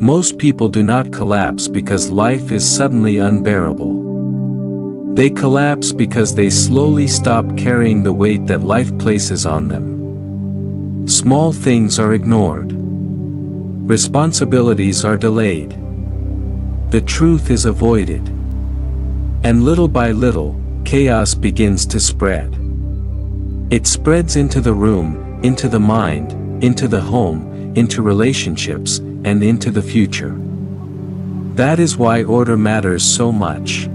Most people do not collapse because life is suddenly unbearable. They collapse because they slowly stop carrying the weight that life places on them. Small things are ignored. Responsibilities are delayed. The truth is avoided. And little by little, chaos begins to spread. It spreads into the room, into the mind, into the home, into relationships, and into the future. That is why order matters so much.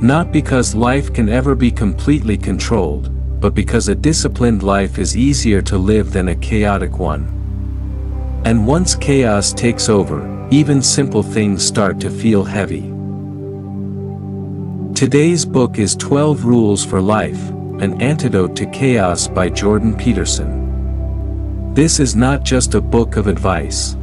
Not because life can ever be completely controlled, but because a disciplined life is easier to live than a chaotic one. And once chaos takes over, even simple things start to feel heavy. Today's book is 12 Rules for Life, an Antidote to Chaos by Jordan Peterson. This is not just a book of advice.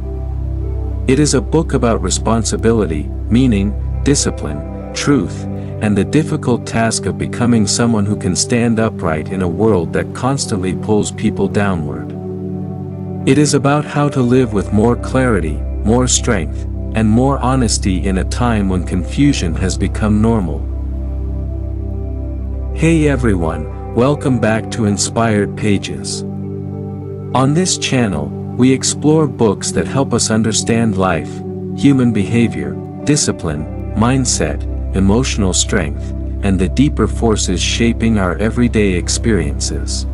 It is a book about responsibility, meaning, discipline, truth, and the difficult task of becoming someone who can stand upright in a world that constantly pulls people downward. It is about how to live with more clarity, more strength, and more honesty in a time when confusion has become normal. Hey everyone, welcome back to Inspired Pages. On this channel, we explore books that help us understand life, human behavior, discipline, mindset, emotional strength, and the deeper forces shaping our everyday experiences.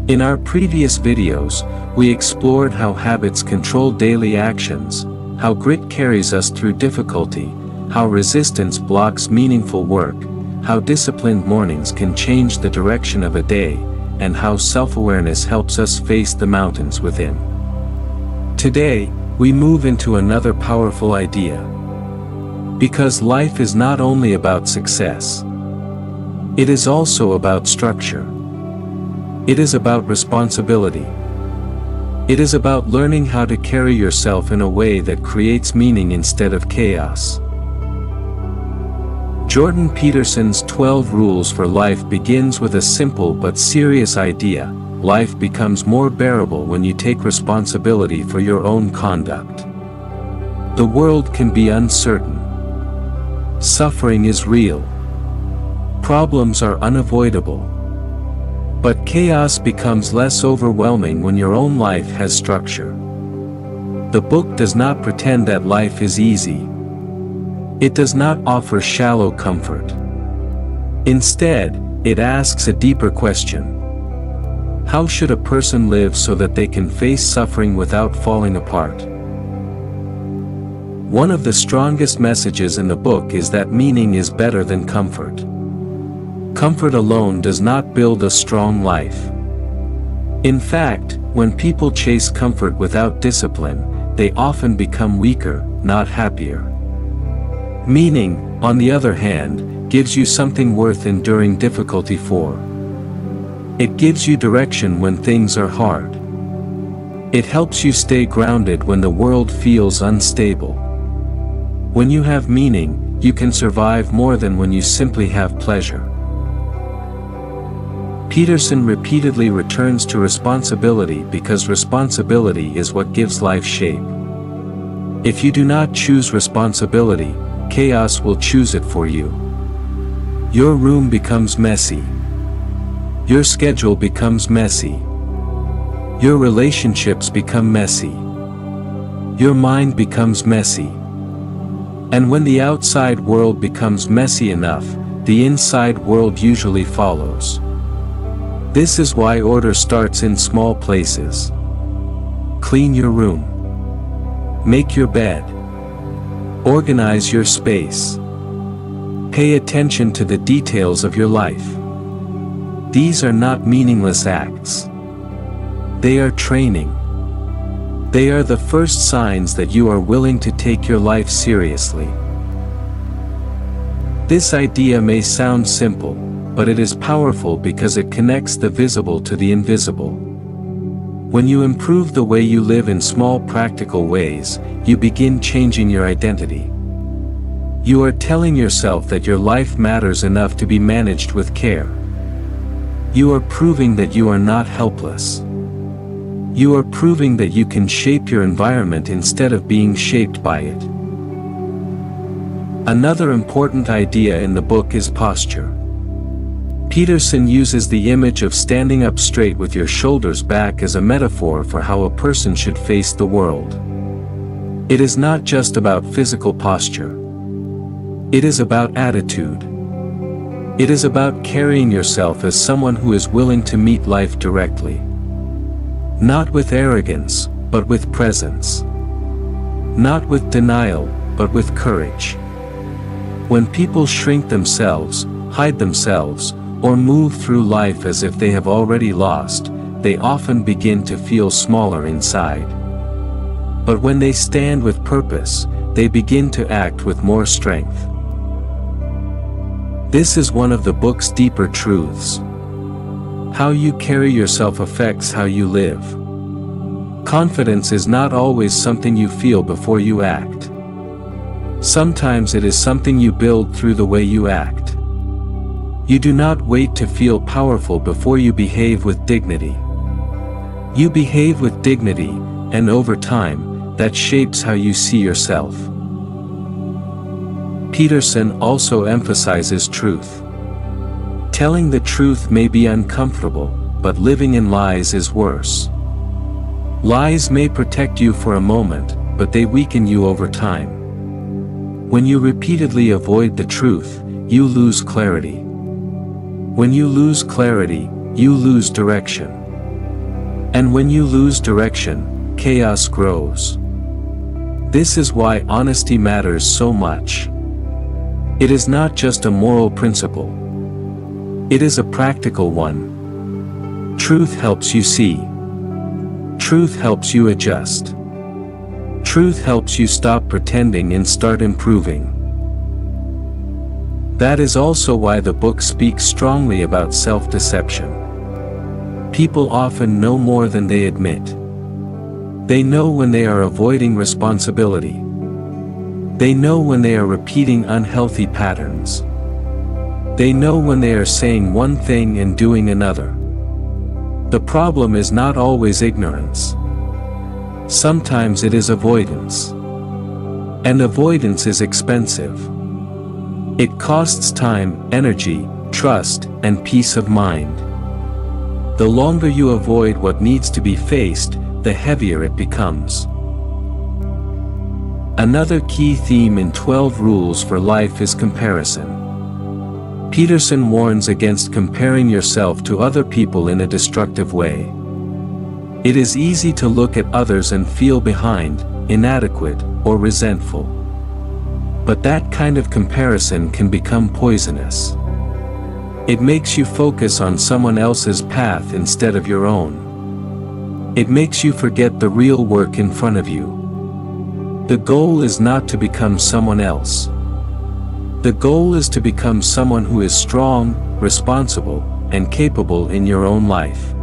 In our previous videos, we explored how habits control daily actions, how grit carries us through difficulty, how resistance blocks meaningful work, how disciplined mornings can change the direction of a day, and how self-awareness helps us face the mountains within. Today, we move into another powerful idea. Because life is not only about success. It is also about structure. It is about responsibility. It is about learning how to carry yourself in a way that creates meaning instead of chaos. Jordan Peterson's 12 Rules for Life begins with a simple but serious idea: life becomes more bearable when you take responsibility for your own conduct. The world can be uncertain. Suffering is real. Problems are unavoidable. But chaos becomes less overwhelming when your own life has structure. The book does not pretend that life is easy. It does not offer shallow comfort. Instead, it asks a deeper question. How should a person live so that they can face suffering without falling apart? One of the strongest messages in the book is that meaning is better than comfort. Comfort alone does not build a strong life. In fact, when people chase comfort without discipline, they often become weaker, not happier. Meaning, on the other hand, gives you something worth enduring difficulty for. It gives you direction when things are hard. It helps you stay grounded when the world feels unstable. When you have meaning, you can survive more than when you simply have pleasure. Peterson repeatedly returns to responsibility because responsibility is what gives life shape. If you do not choose responsibility, chaos will choose it for you. Your room becomes messy. Your schedule becomes messy. Your relationships become messy. Your mind becomes messy. And when the outside world becomes messy enough, the inside world usually follows. This is why order starts in small places. Clean your room. Make your bed. Organize your space. Pay attention to the details of your life. These are not meaningless acts. They are training. They are the first signs that you are willing to take your life seriously. This idea may sound simple, but it is powerful because it connects the visible to the invisible. When you improve the way you live in small practical ways, you begin changing your identity. You are telling yourself that your life matters enough to be managed with care. You are proving that you are not helpless. You are proving that you can shape your environment instead of being shaped by it. Another important idea in the book is posture. Peterson uses the image of standing up straight with your shoulders back as a metaphor for how a person should face the world. It is not just about physical posture. It is about attitude. It is about carrying yourself as someone who is willing to meet life directly. Not with arrogance, but with presence. Not with denial, but with courage. When people shrink themselves, hide themselves, or move through life as if they have already lost, they often begin to feel smaller inside. But when they stand with purpose, they begin to act with more strength. This is one of the book's deeper truths. How you carry yourself affects how you live. Confidence is not always something you feel before you act. Sometimes it is something you build through the way you act. You do not wait to feel powerful before you behave with dignity. You behave with dignity, and over time, that shapes how you see yourself. Peterson also emphasizes truth. Telling the truth may be uncomfortable, but living in lies is worse. Lies may protect you for a moment, but they weaken you over time. When you repeatedly avoid the truth, you lose clarity. When you lose clarity, you lose direction. And when you lose direction, chaos grows. This is why honesty matters so much. It is not just a moral principle. It is a practical one. Truth helps you see. Truth helps you adjust. Truth helps you stop pretending and start improving. That is also why the book speaks strongly about self-deception. People often know more than they admit. They know when they are avoiding responsibility. They know when they are repeating unhealthy patterns. They know when they are saying one thing and doing another. The problem is not always ignorance. Sometimes it is avoidance. And avoidance is expensive. It costs time, energy, trust, and peace of mind. The longer you avoid what needs to be faced, the heavier it becomes. Another key theme in 12 Rules for Life is comparison. Peterson warns against comparing yourself to other people in a destructive way. It is easy to look at others and feel behind, inadequate, or resentful. But that kind of comparison can become poisonous. It makes you focus on someone else's path instead of your own. It makes you forget the real work in front of you. The goal is not to become someone else. The goal is to become someone who is strong, responsible, and capable in your own life.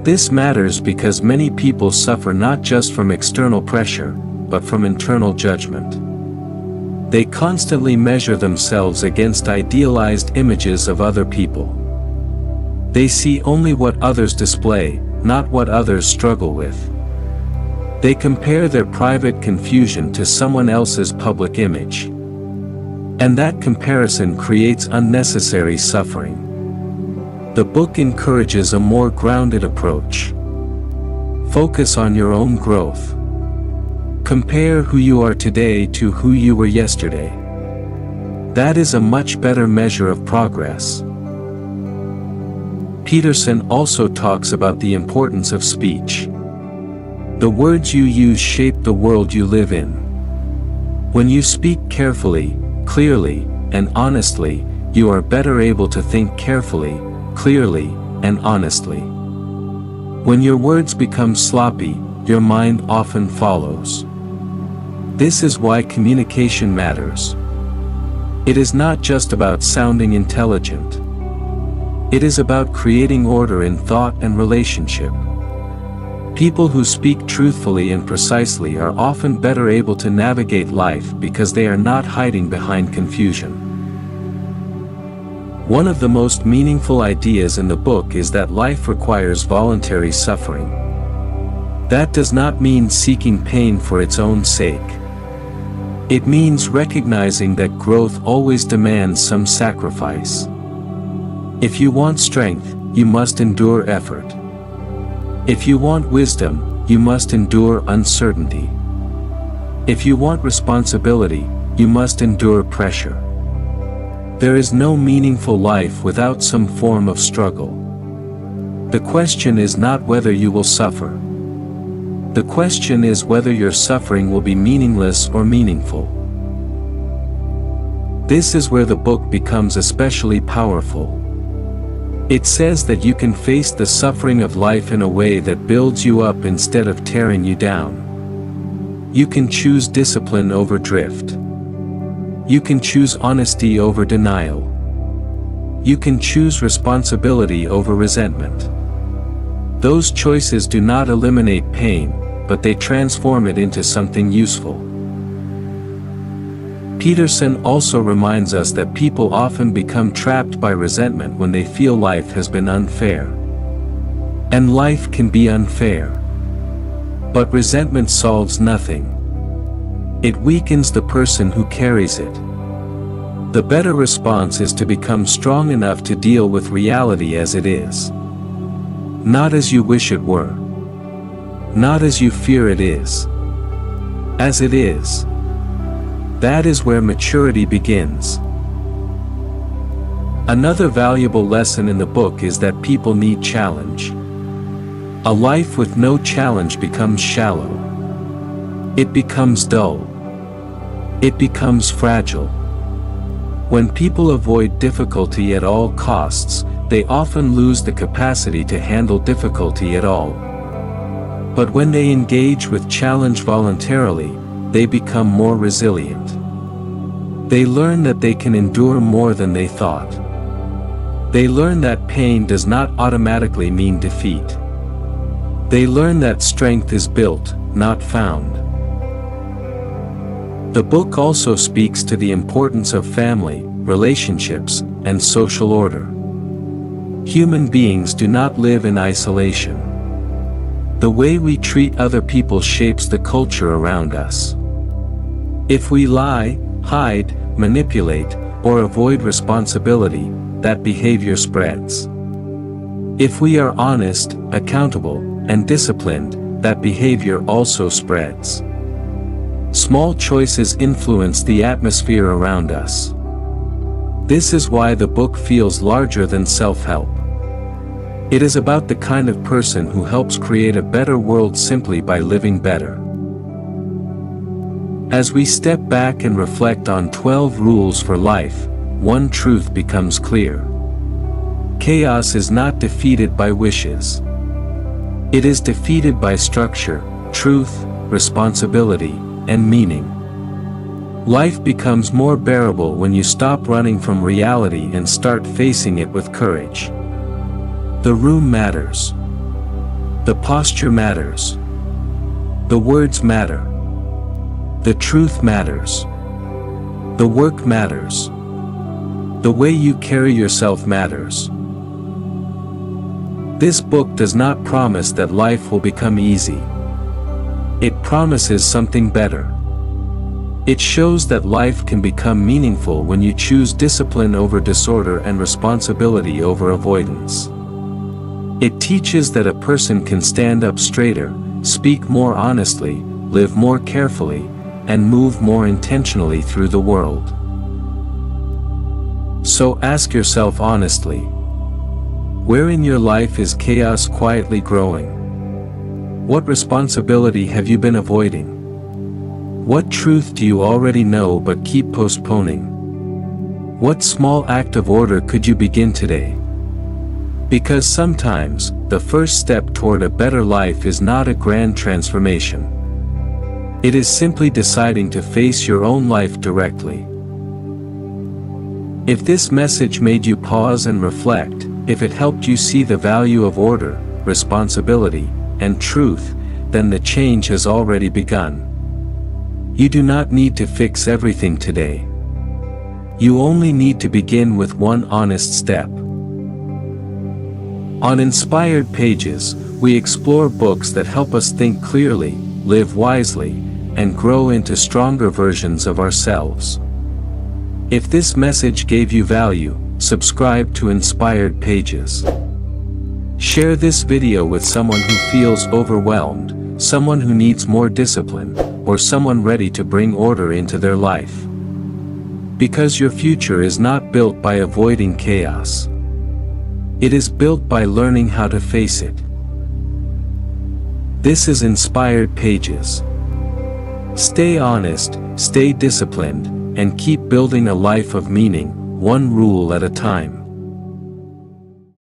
This matters because many people suffer not just from external pressure, but from internal judgment. They constantly measure themselves against idealized images of other people. They see only what others display, not what others struggle with. They compare their private confusion to someone else's public image. And that comparison creates unnecessary suffering. The book encourages a more grounded approach. Focus on your own growth. Compare who you are today to who you were yesterday. That is a much better measure of progress. Peterson also talks about the importance of speech. The words you use shape the world you live in. When you speak carefully, clearly, and honestly, you are better able to think carefully, clearly, and honestly. When your words become sloppy, your mind often follows. This is why communication matters. It is not just about sounding intelligent. It is about creating order in thought and relationship. People who speak truthfully and precisely are often better able to navigate life because they are not hiding behind confusion. One of the most meaningful ideas in the book is that life requires voluntary suffering. That does not mean seeking pain for its own sake. It means recognizing that growth always demands some sacrifice. If you want strength, you must endure effort. If you want wisdom, you must endure uncertainty. If you want responsibility, you must endure pressure. There is no meaningful life without some form of struggle. The question is not whether you will suffer. The question is whether your suffering will be meaningless or meaningful. This is where the book becomes especially powerful. It says that you can face the suffering of life in a way that builds you up instead of tearing you down. You can choose discipline over drift. You can choose honesty over denial. You can choose responsibility over resentment. Those choices do not eliminate pain, but they transform it into something useful. Peterson also reminds us that people often become trapped by resentment when they feel life has been unfair. And life can be unfair. But resentment solves nothing. It weakens the person who carries it. The better response is to become strong enough to deal with reality as it is. Not as you wish it were. Not as you fear it is. As it is. That is where maturity begins. Another valuable lesson in the book is that people need challenge. A life with no challenge becomes shallow. It becomes dull. It becomes fragile. When people avoid difficulty at all costs, they often lose the capacity to handle difficulty at all. But when they engage with challenge voluntarily, they become more resilient. They learn that they can endure more than they thought. They learn that pain does not automatically mean defeat. They learn that strength is built, not found. The book also speaks to the importance of family, relationships, and social order. Human beings do not live in isolation. The way we treat other people shapes the culture around us. If we lie, hide, manipulate, or avoid responsibility, that behavior spreads. If we are honest, accountable, and disciplined, that behavior also spreads. Small choices influence the atmosphere around us. This is why the book feels larger than self-help. It is about the kind of person who helps create a better world simply by living better. As we step back and reflect on 12 rules for life, one truth becomes clear. Chaos is not defeated by wishes. It is defeated by structure, truth, responsibility, and meaning. Life becomes more bearable when you stop running from reality and start facing it with courage. The room matters. The posture matters. The words matter. The truth matters. The work matters. The way you carry yourself matters. This book does not promise that life will become easy. It promises something better. It shows that life can become meaningful when you choose discipline over disorder and responsibility over avoidance. It teaches that a person can stand up straighter, speak more honestly, live more carefully, and move more intentionally through the world. So ask yourself honestly, where in your life is chaos quietly growing? What responsibility have you been avoiding? What truth do you already know but keep postponing? What small act of order could you begin today? Because sometimes, the first step toward a better life is not a grand transformation. It is simply deciding to face your own life directly. If this message made you pause and reflect, if it helped you see the value of order, responsibility, and truth, then the change has already begun. You do not need to fix everything today. You only need to begin with one honest step. On Inspired Pages, we explore books that help us think clearly, live wisely, and grow into stronger versions of ourselves. If this message gave you value, subscribe to Inspired Pages. Share this video with someone who feels overwhelmed, someone who needs more discipline, or someone ready to bring order into their life. Because your future is not built by avoiding chaos. It is built by learning how to face it. This is Inspired Pages. Stay honest, stay disciplined, and keep building a life of meaning, one rule at a time.